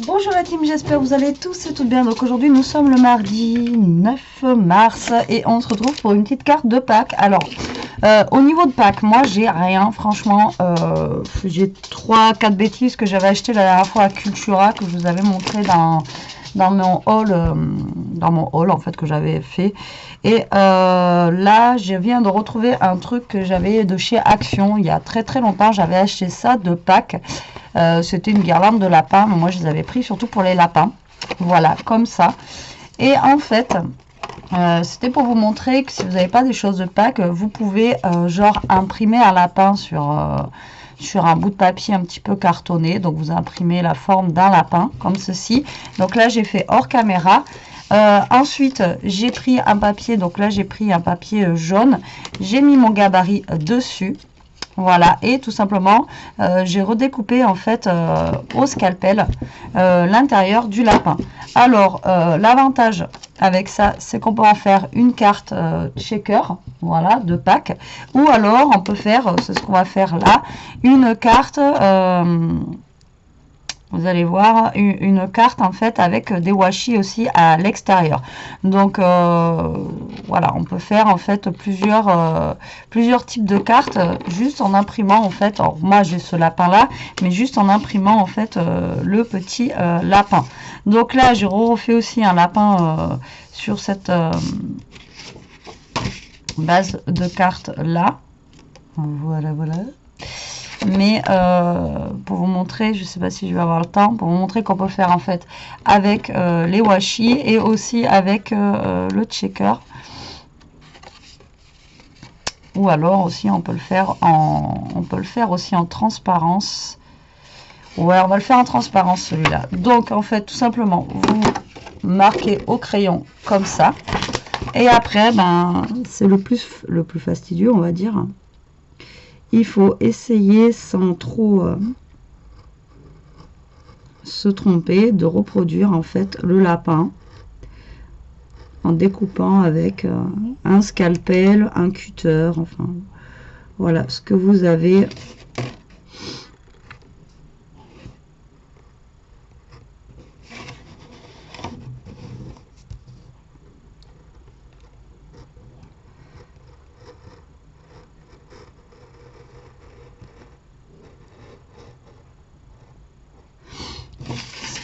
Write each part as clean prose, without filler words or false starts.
Bonjour la team, j'espère que vous allez tous et toutes bien. Donc aujourd'hui nous sommes le mardi 9 mars et on se retrouve pour une petite carte de Pâques. Alors au niveau de Pâques, moi j'ai rien franchement. J'ai 3-4 bêtises que j'avais acheté la dernière fois à Cultura, que je vous avais montré dans mon haul en fait que j'avais fait. Et là je viens de retrouver un truc que j'avais de chez Action il y a très longtemps. J'avais acheté ça de Pâques. C'était une guirlande de lapins, mais moi je les avais pris surtout pour les lapins. Voilà, comme ça. Et en fait, c'était pour vous montrer que si vous n'avez pas des choses de Pâques, vous pouvez genre imprimer un lapin sur un bout de papier un petit peu cartonné. Donc vous imprimez la forme d'un lapin comme ceci. Donc là j'ai fait hors caméra. Ensuite j'ai pris un papier, donc là j'ai pris un papier jaune, j'ai mis mon gabarit dessus. Voilà, et tout simplement, j'ai redécoupé en fait au scalpel l'intérieur du lapin. Alors, l'avantage avec ça, c'est qu'on peut en faire une carte checker, voilà, de Pâques. Ou alors, on peut faire, c'est ce qu'on va faire là, une carte... vous allez voir une carte en fait avec des washi aussi à l'extérieur. Donc voilà, on peut faire en fait plusieurs types de cartes juste en imprimant en fait. Alors, moi j'ai ce lapin là, mais juste en imprimant en fait le petit lapin. Donc là j'ai refait aussi un lapin sur cette base de cartes là. Voilà. Mais pour vous montrer, je sais pas si je vais avoir le temps, pour vous montrer qu'on peut le faire en fait avec les washi et aussi avec le checker. Ou alors aussi on peut le faire aussi en transparence. Ouais, on va le faire en transparence celui-là. Donc en fait tout simplement vous marquez au crayon comme ça. Et après ben c'est le plus fastidieux on va dire. Il faut essayer sans trop se tromper de reproduire en fait le lapin en découpant avec un scalpel, un cutter, enfin voilà ce que vous avez.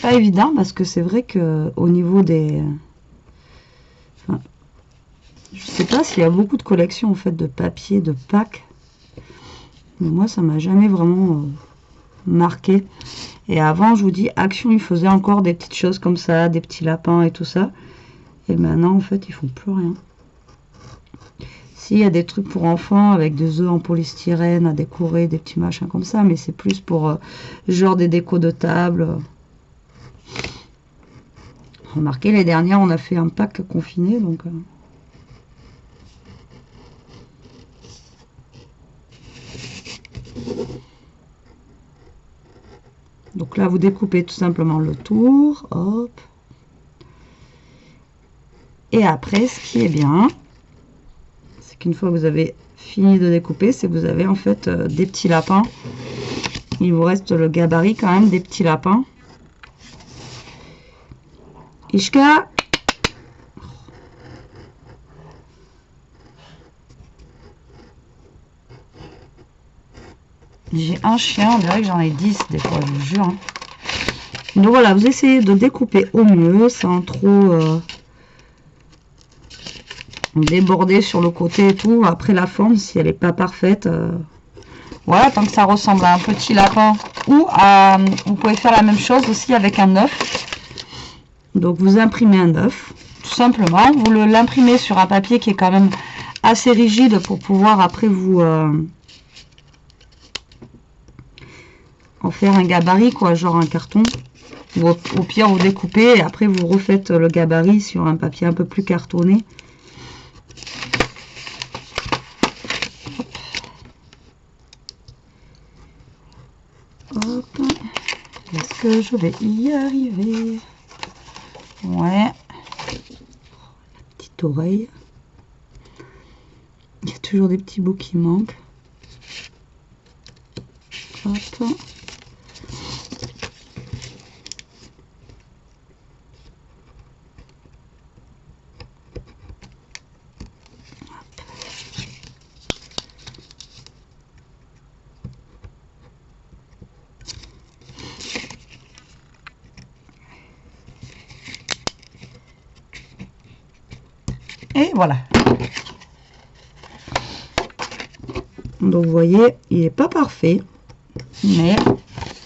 Pas évident parce que c'est vrai que au niveau des je sais pas s'il y a beaucoup de collections en fait de papier de Pâques, mais moi ça m'a jamais vraiment marqué. Et avant je vous dis Action ils faisaient encore des petites choses comme ça, des petits lapins et tout ça, et maintenant en fait ils font plus rien. S'il y a des trucs pour enfants avec des œufs en polystyrène à décorer, des petits machins comme ça, mais c'est plus pour genre des décos de table. Remarquez, les dernières, on a fait un Pâques confiné, donc... Donc là, vous découpez tout simplement le tour, hop. Et après, ce qui est bien, c'est qu'une fois que vous avez fini de découper, c'est que vous avez en fait des petits lapins. Il vous reste le gabarit quand même des petits lapins. Ishka! J'ai un chien, on dirait que j'en ai 10 des fois, je vous jure. Hein. Donc voilà, vous essayez de découper au mieux, sans trop déborder sur le côté et tout. Après la forme, si elle n'est pas parfaite, voilà, tant que ça ressemble à un petit lapin. Ou vous pouvez faire la même chose aussi avec un œuf. Donc vous imprimez un œuf, tout simplement. Vous l'imprimez sur un papier qui est quand même assez rigide pour pouvoir après vous... en faire un gabarit, quoi, genre un carton. Ou au pire, vous découpez et après vous refaites le gabarit sur un papier un peu plus cartonné. Hop. Est-ce que je vais y arriver? Ouais. La petite oreille. Il y a toujours des petits bouts qui manquent. Hop. Et voilà. Donc vous voyez, il n'est pas parfait, mais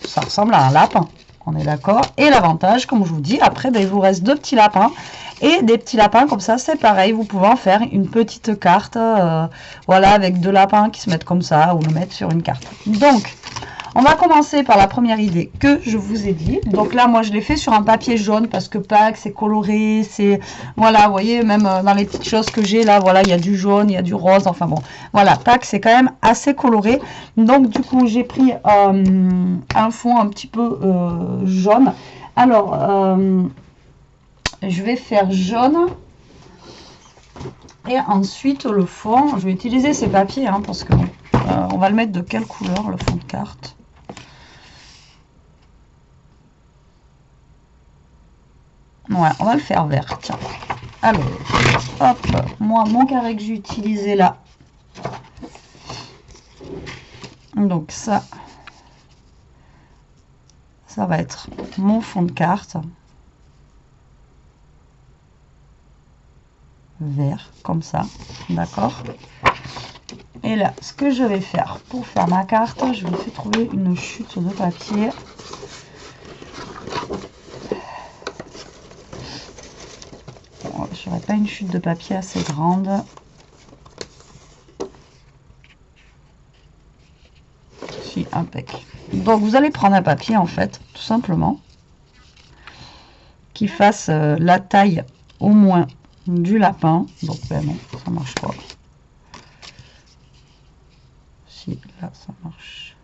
ça ressemble à un lapin. On est d'accord. Et l'avantage, comme je vous dis, après, ben, il vous reste 2 petits lapins. Et des petits lapins comme ça, c'est pareil. Vous pouvez en faire une petite carte. Voilà, avec 2 lapins qui se mettent comme ça ou le mettre sur une carte. Donc, on va commencer par la première idée que je vous ai dit. Donc là, moi, je l'ai fait sur un papier jaune parce que Pâques, c'est coloré. C'est, voilà, vous voyez, même dans les petites choses que j'ai là, voilà, il y a du jaune, il y a du rose. Enfin bon, voilà, Pâques, c'est quand même assez coloré. Donc, du coup, j'ai pris un fond un petit peu jaune. Alors, je vais faire jaune. Et ensuite, le fond, je vais utiliser ces papiers hein, parce que on va le mettre de quelle couleur, le fond de carte? Ouais, on va le faire vert, tiens. Alors, hop, moi, mon carré que j'ai utilisé là. Donc ça va être mon fond de carte. Vert, comme ça, d'accord. Et là, ce que je vais faire pour faire ma carte, je vais essayer de trouver une chute de papier. Je n'aurais pas une chute de papier assez grande. Si, impec. Donc vous allez prendre un papier en fait, tout simplement, qui fasse la taille au moins du lapin. Donc ben non, ça marche pas. Si, là ça marche.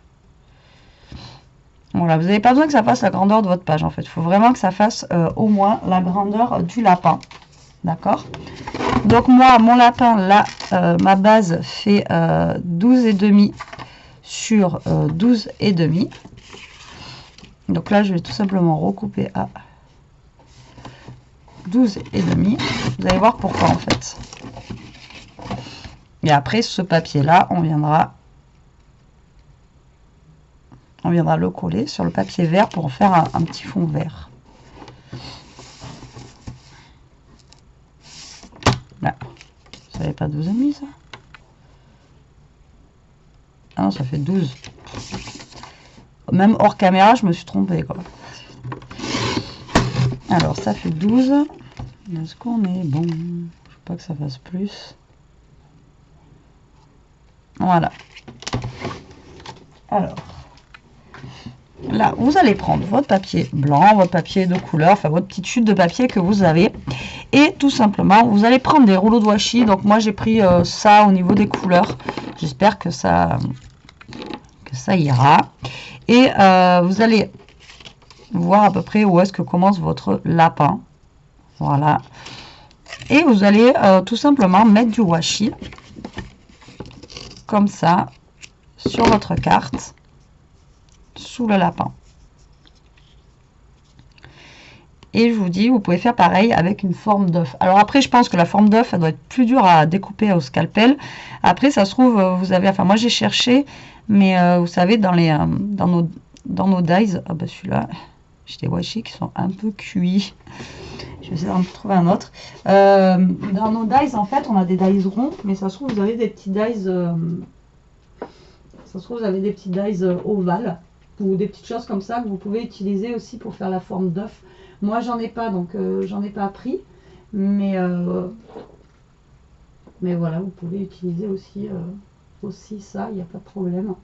Voilà, vous n'avez pas besoin que ça fasse la grandeur de votre page en fait. Il faut vraiment que ça fasse au moins la grandeur du lapin. D'accord. Donc moi, mon lapin, là, ma base fait 12,5 sur 12,5. Donc là, je vais tout simplement recouper à 12,5. Vous allez voir pourquoi en fait. Et après, ce papier-là, on viendra le coller sur le papier vert pour en faire un petit fond vert. Là. Ça n'avait pas 12,5 ça? Ah non, ça fait 12. Même hors caméra, je me suis trompée quoi. Alors, ça fait 12. Est-ce qu'on est bon? Je ne veux pas que ça fasse plus. Voilà. Alors, là, vous allez prendre votre papier blanc, votre papier de couleur, enfin votre petite chute de papier que vous avez. Et tout simplement, vous allez prendre des rouleaux de washi. Donc moi, j'ai pris ça au niveau des couleurs. J'espère que ça ira. Et vous allez voir à peu près où est-ce que commence votre lapin. Voilà. Et vous allez tout simplement mettre du washi. Comme ça, sur votre carte. Sous le lapin. Et je vous dis, vous pouvez faire pareil avec une forme d'œuf. Alors après, je pense que la forme d'œuf, elle doit être plus dure à découper au scalpel. Après, ça se trouve, vous avez, enfin moi j'ai cherché, mais vous savez, dans nos dies, ah bah celui-là, j'ai des washi qui sont un peu cuits. Je vais essayer d'en trouver un autre. Dans nos dies, en fait, on a des dies ronds, mais ça se trouve, vous avez des petits dies, ovales. Ou des petites choses comme ça que vous pouvez utiliser aussi pour faire la forme d'œuf. Moi j'en ai pas, donc j'en ai pas pris, mais voilà, vous pouvez utiliser aussi ça, il n'y a pas de problème,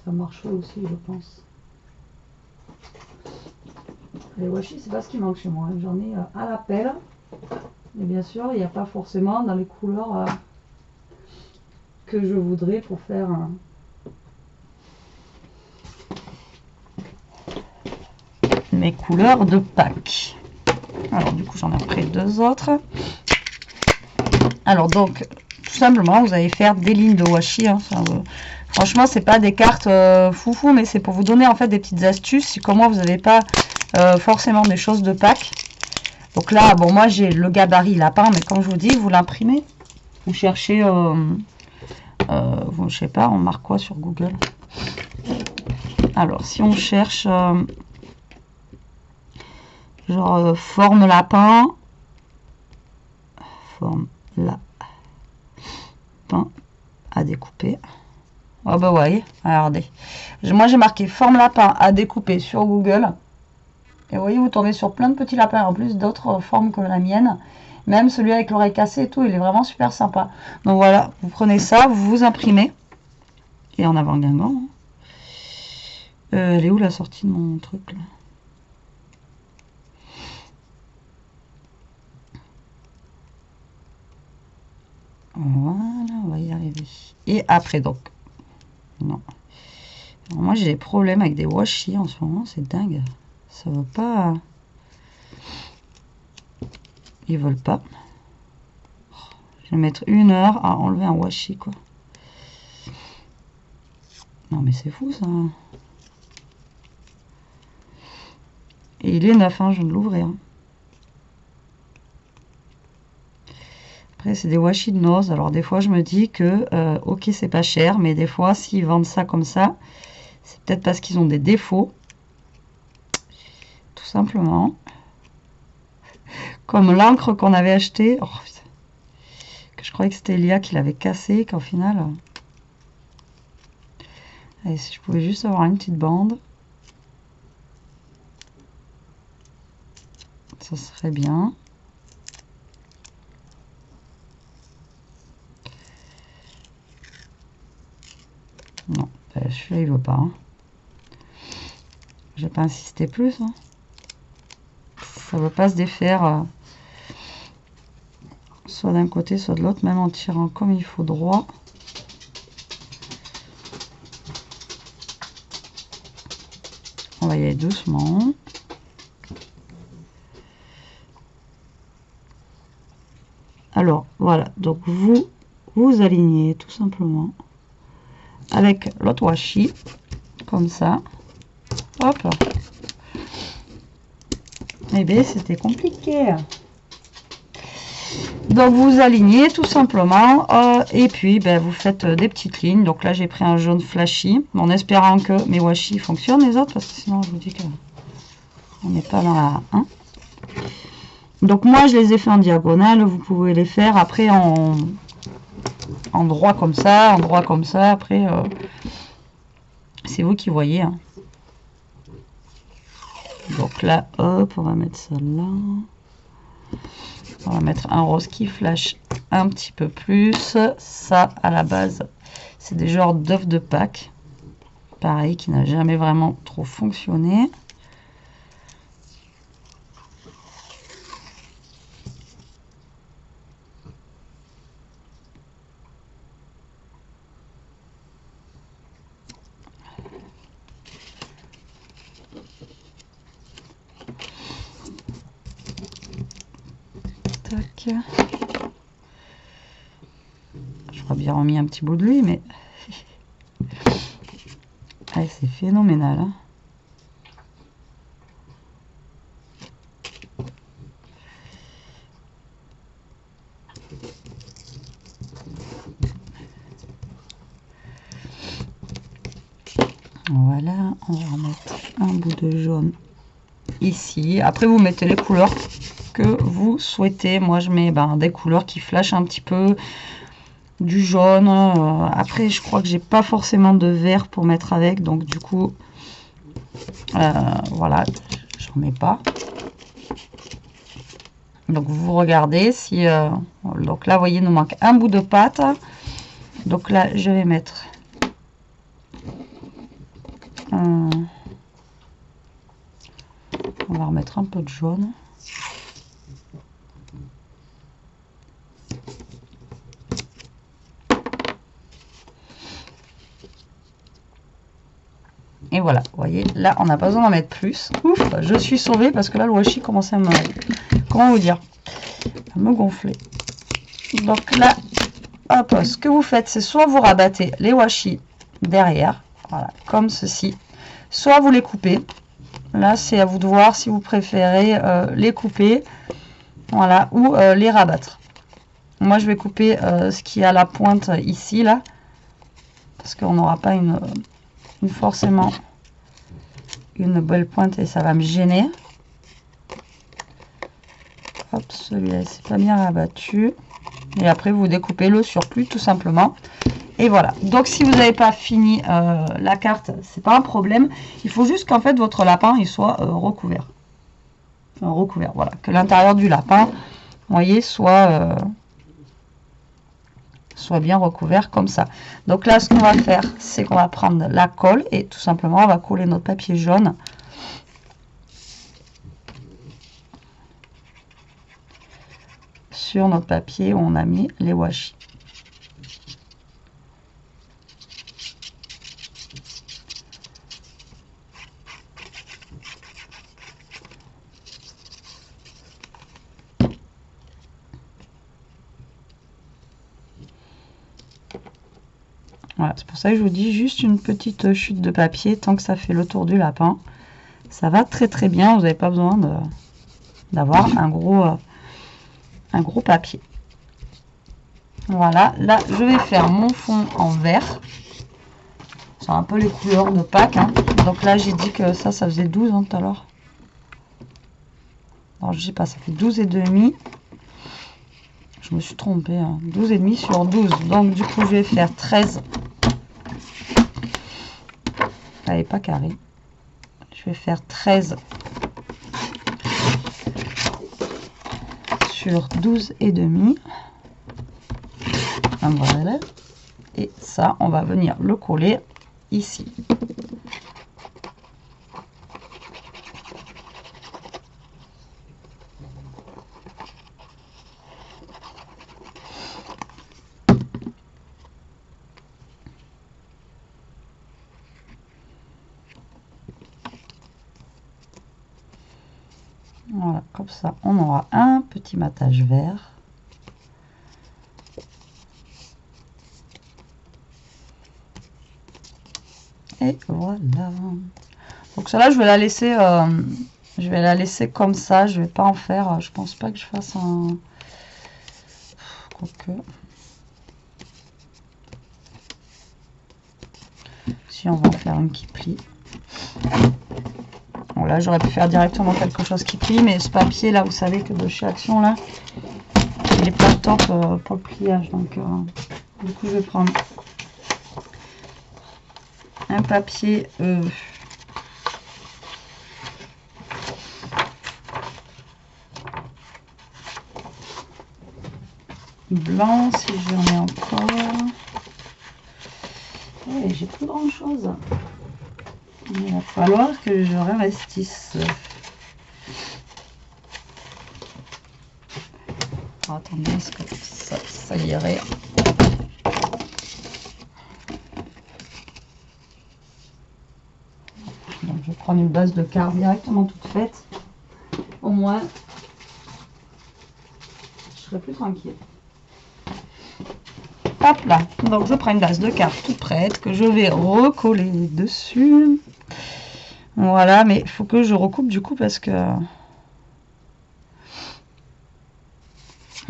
ça marcherait aussi je pense. Les washi, c'est pas ce qui manque chez moi, j'en ai à la pelle, mais bien sûr il n'y a pas forcément dans les couleurs que je voudrais pour faire mes couleurs de Pâques. Alors du coup j'en ai pris 2 autres. Alors donc tout simplement vous allez faire des lignes de washi. Hein. Franchement c'est pas des cartes foufou, mais c'est pour vous donner en fait des petites astuces si comment vous n'avez pas forcément des choses de Pâques. Donc là bon moi j'ai le gabarit lapin, mais comme je vous dis vous l'imprimez. Vous cherchez je sais pas, on marque quoi sur Google? Alors si on cherche genre forme lapin, forme là. Pain à découper. Oh bah ouais, regardez. Moi j'ai marqué forme lapin à découper sur Google. Et vous voyez, vous tombez sur plein de petits lapins, en plus d'autres formes que la mienne. Même celui avec l'oreille cassée et tout, il est vraiment super sympa. Donc voilà, vous prenez ça, vous vous imprimez. Et en avant Guingamp. Hein. Elle est où la sortie de mon truc là? Voilà, on va y arriver. Et après donc. Non. Alors, moi j'ai des problèmes avec des washi en ce moment, c'est dingue. Ça va pas. Ils veulent pas. Je vais mettre 1 heure à enlever un washi quoi. Non mais c'est fou ça. Et il est neuf, hein, je viens de l'ouvrir. Après c'est des washi de Nose. Alors des fois je me dis que ok c'est pas cher, mais des fois s'ils vendent ça comme ça, c'est peut-être parce qu'ils ont des défauts. Tout simplement. Comme l'encre qu'on avait acheté. Oh, que je croyais que c'était Elia qui l'avait cassé, qu'au final. Allez, si je pouvais juste avoir une petite bande. Ça serait bien. Non, celui-là il veut pas. Hein. J'ai pas insisté plus. Hein. Ça veut pas se défaire. Soit d'un côté, soit de l'autre, même en tirant comme il faut droit. On va y aller doucement. Alors, voilà. Donc, vous alignez tout simplement avec l'autre washi. Comme ça. Hop. Eh bien, c'était compliqué. Donc, vous alignez tout simplement. Et puis, ben, vous faites des petites lignes. Donc là, j'ai pris un jaune flashy. En espérant que mes washi fonctionnent, les autres. Parce que sinon, je vous dis qu'on n'est pas dans la 1. Donc moi je les ai fait en diagonale, vous pouvez les faire après en droit comme ça, après c'est vous qui voyez. Hein. Donc là, hop, on va mettre ça là. On va mettre un rose qui flash un petit peu plus. Ça, à la base, c'est des genres d'œufs de Pâques. Pareil, qui n'a jamais vraiment trop fonctionné. J'aurais bien remis un petit bout de lui, mais ah, c'est phénoménal. Hein. Voilà, on va remettre un bout de jaune ici. Après, vous mettez les couleurs que vous souhaitez. Moi, je mets des couleurs qui flashent un petit peu, du jaune. Après, je crois que j'ai pas forcément de vert pour mettre avec, donc du coup, voilà, j'en mets pas. Donc, vous regardez si. Donc là, vous voyez, il nous manque un bout de pâte. Donc là, je vais mettre. On va remettre un peu de jaune. Et voilà, vous voyez, là, on n'a pas besoin d'en mettre plus. Ouf, je suis sauvée parce que là, le washi commençait à me... Comment vous dire? À me gonfler. Donc là, hop, ce que vous faites, c'est soit vous rabattez les washi derrière, voilà, comme ceci, soit vous les coupez. Là, c'est à vous de voir si vous préférez les couper, voilà, ou les rabattre. Moi, je vais couper ce qui a la pointe ici, là, parce qu'on n'aura pas forcément une belle pointe et ça va me gêner. Hop, celui-là, c'est pas bien rabattu. Et après, vous découpez le surplus tout simplement. Et voilà. Donc, si vous n'avez pas fini la carte, c'est pas un problème. Il faut juste qu'en fait, votre lapin, il soit recouvert. Enfin, recouvert, voilà. Que l'intérieur du lapin, vous voyez, soit bien recouvert comme ça. Donc là, ce qu'on va faire, c'est qu'on va prendre la colle et tout simplement, on va coller notre papier jaune sur notre papier où on a mis les washi. Voilà, c'est pour ça que je vous dis juste une petite chute de papier tant que ça fait le tour du lapin. Ça va très très bien, vous n'avez pas besoin d'avoir un gros papier. Voilà, là je vais faire mon fond en vert. C'est un peu les couleurs de Pâques. Hein. Donc là j'ai dit que ça faisait 12 hein, tout à l'heure. Alors je sais pas, ça fait 12 et demi. Je me suis trompée, hein. 12 et demi sur 12. Donc du coup je vais faire 13. Elle n'est pas carrée. Je vais faire 13 sur 12 et demi. Voilà. Et ça, on va venir le coller ici. Voilà, comme ça, on aura un petit matage vert. Et voilà. Donc celle-là, je vais la laisser comme ça. Je vais pas en faire. Je pense pas que je fasse un. Quoique. Si on va en faire une qui plie. Bon, là, j'aurais pu faire directement quelque chose qui plie, mais ce papier là, vous savez que de chez Action là, il est pas top pour le pliage. Donc, du coup, je vais prendre un papier blanc, si j'en ai encore. Et j'ai plus grand chose. Il va falloir que je réinvestisse. Oh, attendez, est-ce que ça irait? Donc, je vais prendre une base de carte directement toute faite. Au moins, je serai plus tranquille. Hop là. Donc, je prends une base de carte toute prête que je vais recoller dessus. Voilà, mais il faut que je recoupe du coup parce que...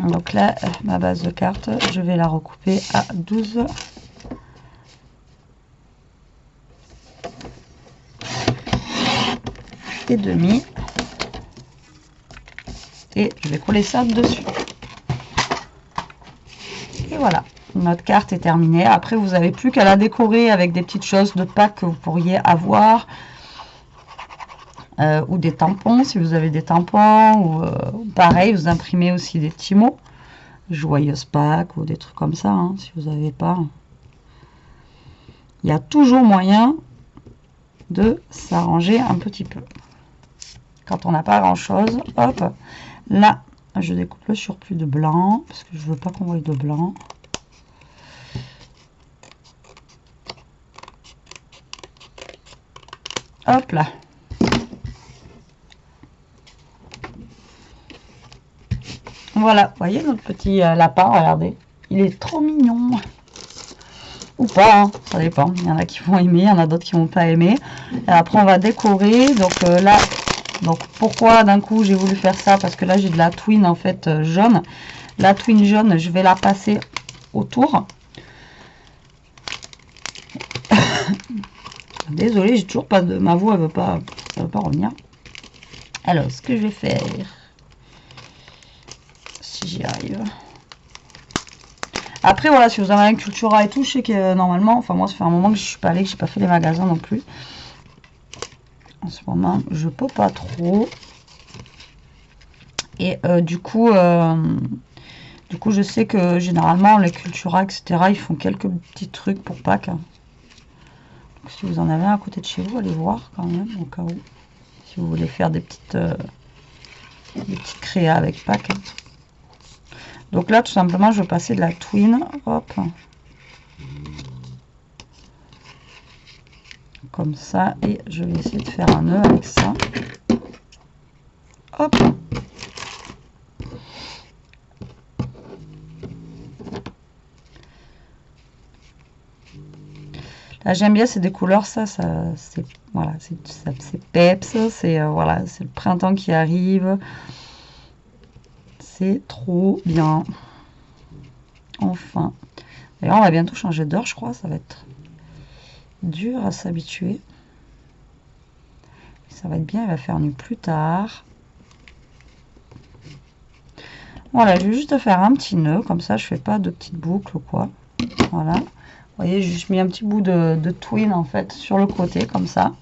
Donc là, ma base de carte, je vais la recouper à 12. Et demi. Et je vais coller ça dessus. Et voilà, notre carte est terminée. Après, vous n'avez plus qu'à la décorer avec des petites choses de Pâques que vous pourriez avoir. Ou des tampons, si vous avez des tampons. Ou pareil, vous imprimez aussi des petits mots. Joyeuse Pâques ou des trucs comme ça, hein, si vous n'avez pas. Il y a toujours moyen de s'arranger un petit peu. Quand on n'a pas grand chose, hop, là, je découpe le surplus de blanc, parce que je veux pas qu'on voie de blanc. Hop là. Voilà, vous voyez notre petit lapin, regardez. Il est trop mignon. Ou pas, hein, ça dépend. Il y en a qui vont aimer, il y en a d'autres qui vont pas aimer. Et après, on va décorer. Donc là, donc pourquoi d'un coup j'ai voulu faire ça? Parce que là, j'ai de la twine en fait jaune. La twine jaune, je vais la passer autour. Désolée, j'ai toujours pas de... Ma voix, elle veut pas revenir. Alors, ce que je vais faire, si j'y arrive, Après, voilà, si vous avez un Cultura et tout, je sais que normalement, enfin moi, ça fait un moment que je suis pas allée, que j'ai pas fait les magasins non plus. En ce moment, je peux pas trop. Et du coup, je sais que généralement, les Cultura, etc., ils font quelques petits trucs pour Pâques. Donc, si vous en avez un à côté de chez vous, allez voir quand même, au cas où. Si vous voulez faire des petites créas avec Pâques. Donc là, tout simplement, je vais passer de la twin. Hop. Comme ça. Et je vais essayer de faire un nœud avec ça. Hop. Là, j'aime bien, c'est des couleurs, ça c'est voilà, c'est peps, c'est voilà, c'est le printemps qui arrive. C'est trop bien. Enfin. D'ailleurs, on va bientôt changer d'heure, je crois. Ça va être dur à s'habituer. Ça va être bien, il va faire nuit plus tard. Voilà, je vais juste faire un petit nœud. Comme ça, je fais pas de petites boucles ou quoi. Voilà. Vous voyez, j'ai juste mis un petit bout de twin, en fait, sur le côté, comme ça.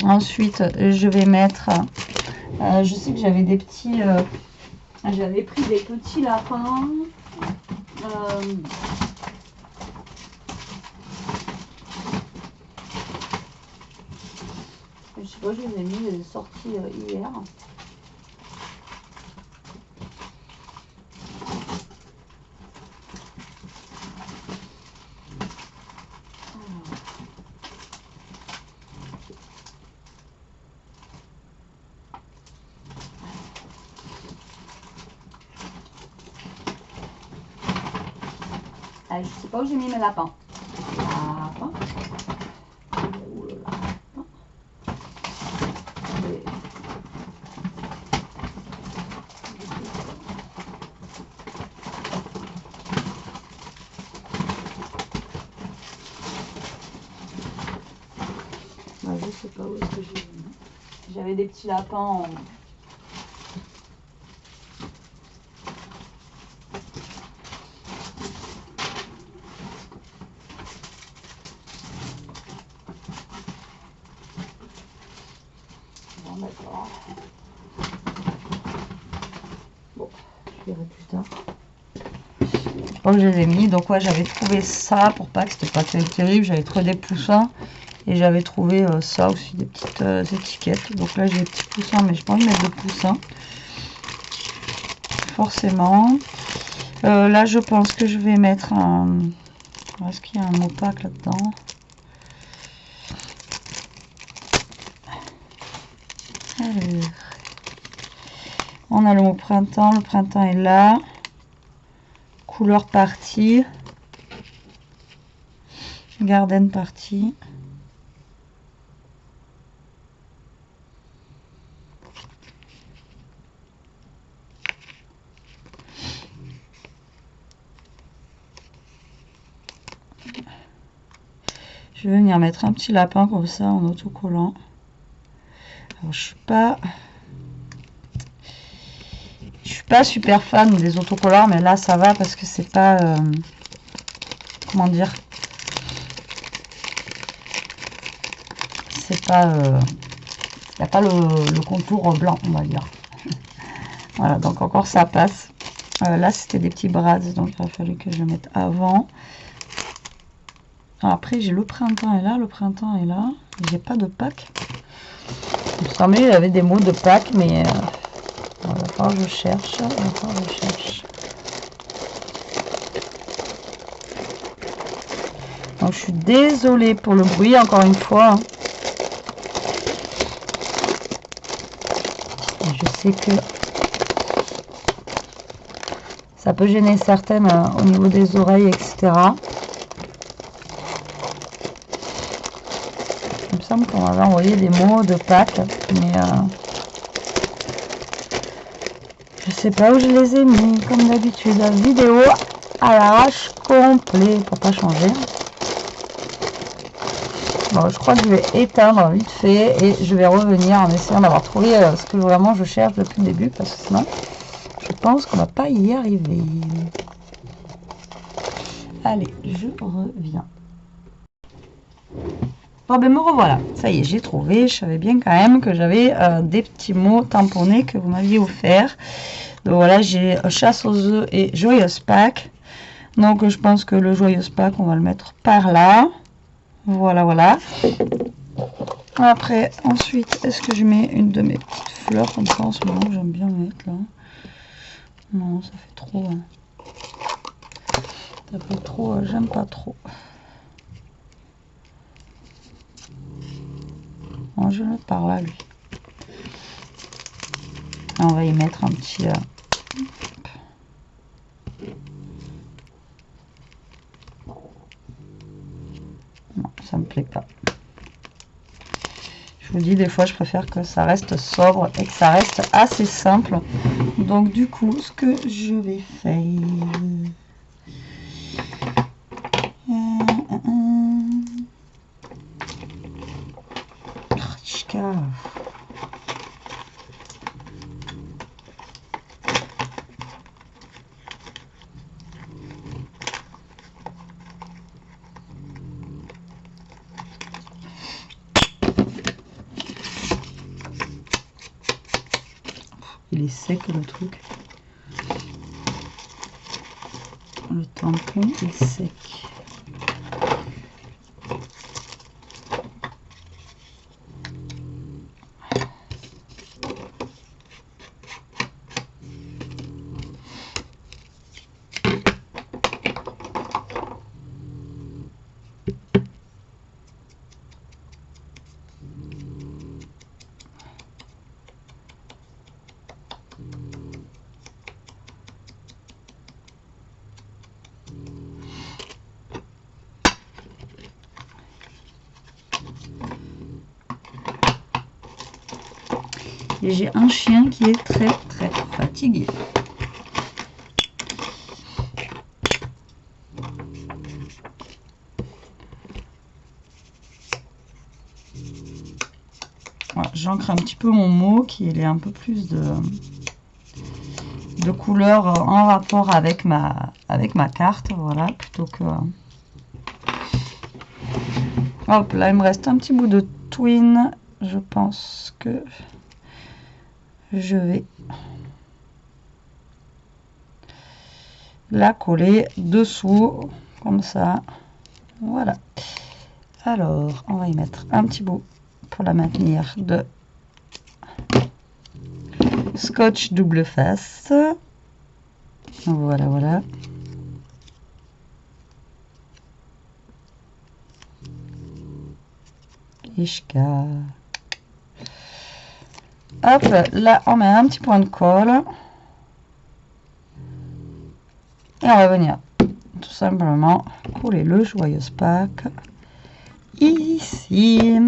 Ensuite, je vais mettre... je sais que j'avais des petits... j'avais pris des petits lapins. Je sais pas, je les ai mis, les ai sortis hier. Je sais pas où j'ai mis mes lapins. Lapin. Où le lapin? Je sais pas où est-ce que j'ai mis. J'avais des petits lapins en... Bon, d'accord. Bon, je verrai plus tard. Je les ai mis. Donc ouais, j'avais trouvé ça pour Pâques, c'était pas terrible. J'avais trouvé des poussins et j'avais trouvé ça aussi, des petites étiquettes. Donc là j'ai des petits poussins, mais je peux pas mettre de poussins forcément. Là je pense que je vais mettre un... Est-ce qu'il y a un mot Pâques là-dedans? Alors, on a le mot printemps, le printemps est là. Couleur partie, garden partie. Je vais venir mettre un petit lapin comme ça en autocollant. Alors, je suis pas super fan des autocollants, mais là ça va parce que c'est pas comment dire, c'est pas il n'y a pas le contour blanc, on va dire. Voilà, donc encore ça passe. Là c'était des petits braids, donc il a fallu que je mette avant. Alors, après j'ai le printemps est là, le printemps est là. J'ai pas de Pâques. Il me semblait qu'il y avait des mots de Pâques, mais on va voir, je cherche. Donc je suis désolée pour le bruit encore une fois. Je sais que ça peut gêner certaines au niveau des oreilles, etc. Il me semble qu'on avait envoyé des mots de Pâques, mais je sais pas où je les ai mis. Comme d'habitude, la vidéo à l'arrache complet pour pas changer. Bon, je crois que je vais éteindre vite fait et je vais revenir en essayant d'avoir trouvé ce que vraiment je cherche depuis le début, parce que sinon je pense qu'on va pas y arriver. Allez, je reviens. Bon ben me revoilà, ça y est, j'ai trouvé. Je savais bien quand même que j'avais des petits mots tamponnés que vous m'aviez offert. Donc voilà, j'ai chasse aux œufs et joyeuse Pâques. Donc je pense que le joyeuse Pâques, on va le mettre par là. Voilà, voilà. Après, ensuite, est-ce que je mets une de mes petites fleurs comme ça en ce moment? J'aime bien mettre là. Non, ça fait trop. Hein. Ça fait trop, j'aime pas trop. Bon, je vais le mettre par là, lui. On va y mettre un petit... Non, ça me plaît pas. Je vous dis, des fois, je préfère que ça reste sobre et que ça reste assez simple. Donc, du coup, ce que je vais faire... Il est sec le truc. Le tampon est sec. Et j'ai un chien qui est très fatigué. Voilà, j'ancre un petit peu mon mot qui ait un peu plus de couleur en rapport avec ma carte, voilà, plutôt que... Hop, là il me reste un petit bout de twin, je pense que je vais la coller dessous, comme ça, voilà. Alors, on va y mettre un petit bout pour la maintenir de scotch double face. Voilà, voilà. Ishka. Hop, là on met un petit point de colle. Et on va venir tout simplement coller le joyeuse Pâques ici.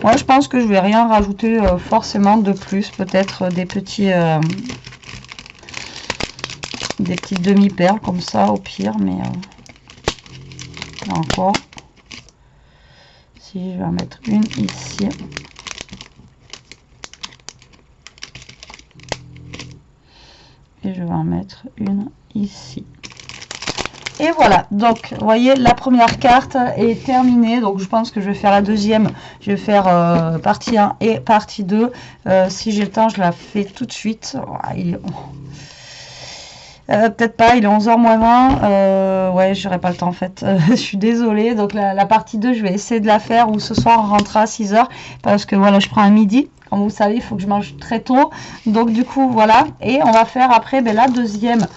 Moi je pense que je vais rien rajouter forcément de plus. Peut-être des petits... des petites demi-perles comme ça au pire, mais là encore, si je vais en mettre une ici, et je vais en mettre une ici, et voilà. Donc vous voyez, la première carte est terminée, donc je pense que je vais faire la deuxième. Je vais faire partie 1 et partie 2. Si j'ai le temps, je la fais tout de suite. Peut-être pas, il est 11h moins 20. Ouais, j'aurai pas le temps en fait. Je suis désolée. Donc la partie 2, je vais essayer de la faire, ou ce soir on rentrera à 6h, parce que voilà, je prends un midi. Comme vous savez, il faut que je mange très tôt. Donc du coup, voilà. Et on va faire après la deuxième.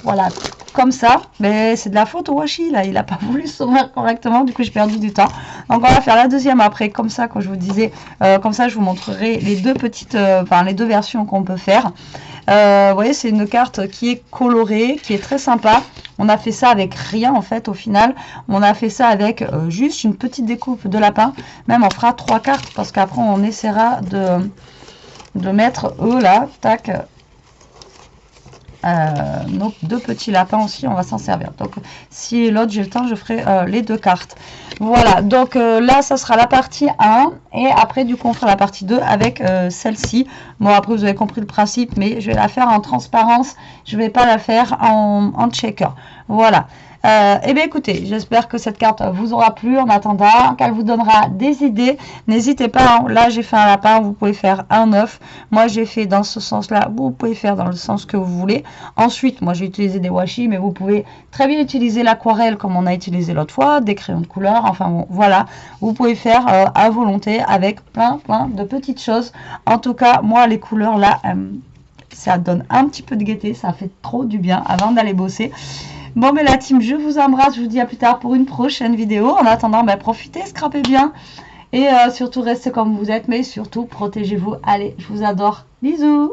Voilà, comme ça. Mais c'est de la faute au washi, là. Il n'a pas voulu s'ouvrir correctement. Du coup, j'ai perdu du temps. Donc on va faire la deuxième après, comme ça, quand je vous disais. Comme ça, je vous montrerai les deux petites, les deux versions qu'on peut faire. Vous voyez, c'est une carte qui est colorée, qui est très sympa. On a fait ça avec rien en fait au final. On a fait ça avec juste une petite découpe de lapin. Même on fera 3 cartes, parce qu'après on essaiera de mettre eux là, tac, nos 2 petits lapins aussi, on va s'en servir. Donc si l'autre j'ai le temps, je ferai les 2 cartes. Voilà, donc là ça sera la partie 1, et après du coup on fera la partie 2 avec celle-ci. Bon, après vous avez compris le principe, mais je vais la faire en transparence, je vais pas la faire en checker. Voilà. Eh bien écoutez, j'espère que cette carte vous aura plu. En attendant, qu'elle vous donnera des idées. N'hésitez pas, hein. Là j'ai fait un lapin, vous pouvez faire un œuf. Moi j'ai fait dans ce sens-là, vous pouvez faire dans le sens que vous voulez. Ensuite, moi j'ai utilisé des washi, mais vous pouvez très bien utiliser l'aquarelle comme on a utilisé l'autre fois, des crayons de couleur. Enfin bon, voilà, vous pouvez faire à volonté avec plein de petites choses. En tout cas, moi les couleurs là, ça donne un petit peu de gaieté, ça fait trop du bien avant d'aller bosser. Bon, mais la team, je vous embrasse. Je vous dis à plus tard pour une prochaine vidéo. En attendant, profitez, scrapez bien. Et surtout, restez comme vous êtes. Mais surtout, protégez-vous. Allez, je vous adore. Bisous.